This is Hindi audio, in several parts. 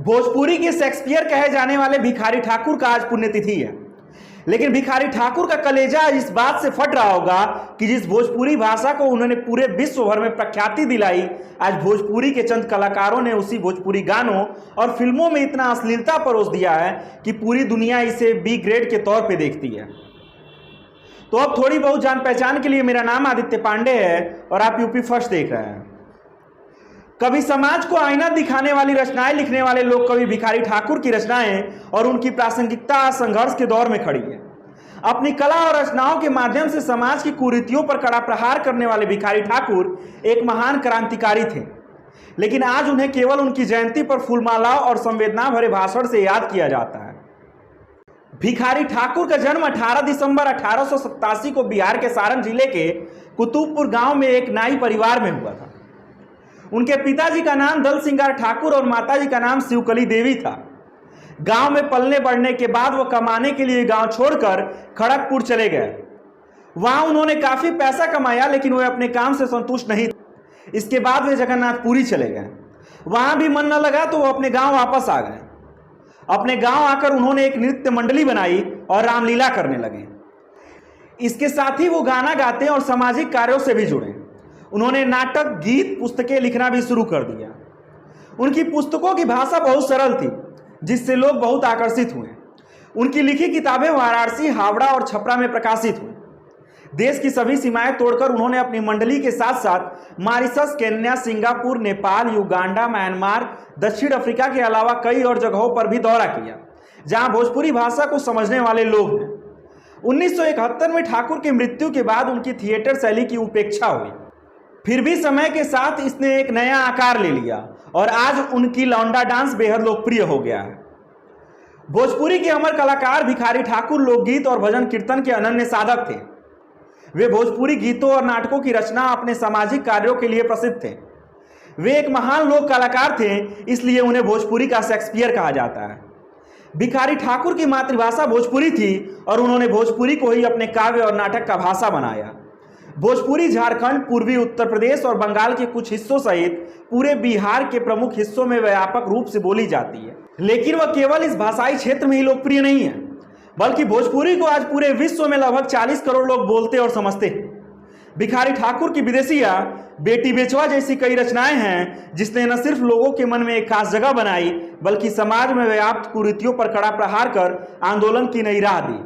भोजपुरी के शेक्सपियर कहे जाने वाले भिखारी ठाकुर का आज पुण्यतिथि है। लेकिन भिखारी ठाकुर का कलेजा इस बात से फट रहा होगा कि जिस भोजपुरी भाषा को उन्होंने पूरे विश्व भर में प्रख्याति दिलाई, आज भोजपुरी के चंद कलाकारों ने उसी भोजपुरी गानों और फिल्मों में इतना अश्लीलता परोस दिया है कि पूरी दुनिया इसे बी ग्रेड के तौर पे देखती है। तो अब थोड़ी बहुत जान पहचान के लिए, मेरा नाम आदित्य पांडे है और आप यूपी फर्स्ट देख रहे हैं। कभी समाज को आईना दिखाने वाली रचनाएं लिखने वाले लोग कवि भिखारी ठाकुर की रचनाएं और उनकी प्रासंगिकता संघर्ष के दौर में खड़ी है। अपनी कला और रचनाओं के माध्यम से समाज की कुरीतियों पर कड़ा प्रहार करने वाले भिखारी ठाकुर एक महान क्रांतिकारी थे। लेकिन आज उन्हें केवल उनकी जयंती पर फूलमालाओं और संवेदना भरे भाषण से याद किया जाता है। भिखारी ठाकुर का जन्म 18 दिसंबर 1887 को बिहार के सारण जिले के कुतुबपुर गांव में एक नाई परिवार में हुआ था। उनके पिताजी का नाम दल सिंगार ठाकुर और माताजी का नाम शिवकली देवी था। गांव में पलने बढ़ने के बाद वो कमाने के लिए गांव छोड़कर खड़गपुर चले गए। वहां उन्होंने काफी पैसा कमाया, लेकिन वे अपने काम से संतुष्ट नहीं थे। इसके बाद वे जगन्नाथपुरी चले गए। वहां भी मन न लगा तो वो अपने गांव वापस आ गए। अपने गांव आकर उन्होंने एक नृत्य मंडली बनाई और रामलीला करने लगे। इसके साथ ही वो गाना गाते और सामाजिक कार्यों से भी जुड़े। उन्होंने नाटक, गीत, पुस्तकें लिखना भी शुरू कर दिया। उनकी पुस्तकों की भाषा बहुत सरल थी, जिससे लोग बहुत आकर्षित हुए। उनकी लिखी किताबें वाराणसी, हावड़ा और छपरा में प्रकाशित हुई। देश की सभी सीमाएं तोड़कर उन्होंने अपनी मंडली के साथ साथ Mauritius, Kenya, Singapore, Nepal, Uganda, Myanmar, दक्षिण अफ्रीका के अलावा कई और जगहों पर भी दौरा किया, जहां भोजपुरी भाषा को समझने वाले लोग हैं। 1971 में ठाकुर की मृत्यु के बाद उनकी थिएटर शैली की उपेक्षा हुई। फिर भी समय के साथ इसने एक नया आकार ले लिया और आज उनकी लौंडा डांस बेहद लोकप्रिय हो गया है। भोजपुरी के अमर कलाकार भिखारी ठाकुर लोकगीत और भजन कीर्तन के अनन्य साधक थे। वे भोजपुरी गीतों और नाटकों की रचना अपने सामाजिक कार्यों के लिए प्रसिद्ध थे। वे एक महान लोक कलाकार थे, इसलिए उन्हें भोजपुरी का शेक्सपियर कहा जाता है। भिखारी ठाकुर की मातृभाषा भोजपुरी थी और उन्होंने भोजपुरी को ही अपने काव्य और नाटक का भाषा बनाया। भोजपुरी झारखंड, पूर्वी उत्तर प्रदेश और बंगाल के कुछ हिस्सों सहित पूरे बिहार के प्रमुख हिस्सों में व्यापक रूप से बोली जाती है। लेकिन वह केवल इस भाषाई क्षेत्र में ही लोकप्रिय नहीं है, बल्कि भोजपुरी को आज पूरे विश्व में लगभग 40 करोड़ लोग बोलते और समझते हैं। भिखारी ठाकुर की विदेशिया, बेटी बेचवा जैसी कई रचनाएं हैं, जिसने न सिर्फ लोगों के मन में एक खास जगह बनाई, बल्कि समाज में व्याप्त कुरीतियों पर कड़ा प्रहार कर आंदोलन की नई राह दी।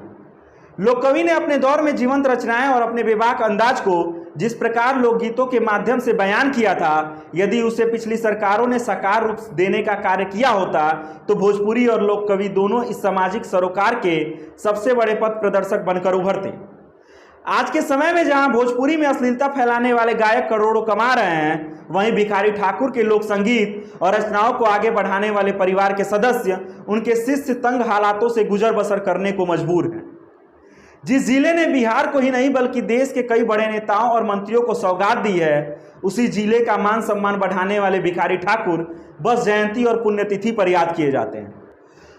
लोक कवि ने अपने दौर में जीवंत रचनाएं और अपने बेबाक अंदाज को जिस प्रकार लोकगीतों के माध्यम से बयान किया था, यदि उसे पिछली सरकारों ने साकार रूप देने का कार्य किया होता तो भोजपुरी और लोक कवि दोनों इस सामाजिक सरोकार के सबसे बड़े पथ प्रदर्शक बनकर उभरते। आज के समय में जहां भोजपुरी में अश्लीलता फैलाने वाले गायक करोड़ों कमा रहे हैं, वहीं भिखारी ठाकुर के लोक संगीत और रचनाओं को आगे बढ़ाने वाले परिवार के सदस्य, उनके शिष्य तंग हालातों से गुजर बसर करने को मजबूर हैं। जिस जिले ने बिहार को ही नहीं बल्कि देश के कई बड़े नेताओं और मंत्रियों को सौगात दी है, उसी जिले का मान सम्मान बढ़ाने वाले भिखारी ठाकुर बस जयंती और पुण्यतिथि पर याद किए जाते हैं।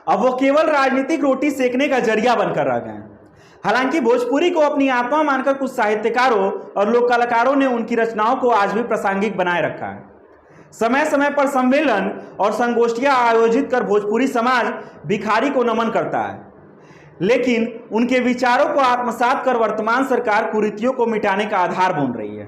अब वो केवल राजनीतिक रोटी सेकने का जरिया बनकर रह गए हैं। हालांकि भोजपुरी को अपनी आत्मा मानकर कुछ साहित्यकारों और लोक कलाकारों ने उनकी रचनाओं को आज भी प्रासंगिक बनाए रखा है। समय समय पर सम्मेलन और संगोष्ठियां आयोजित कर भोजपुरी समाज भिखारी को नमन करता है, लेकिन उनके विचारों को आत्मसात कर वर्तमान सरकार कुरीतियों को मिटाने का आधार बन रही है।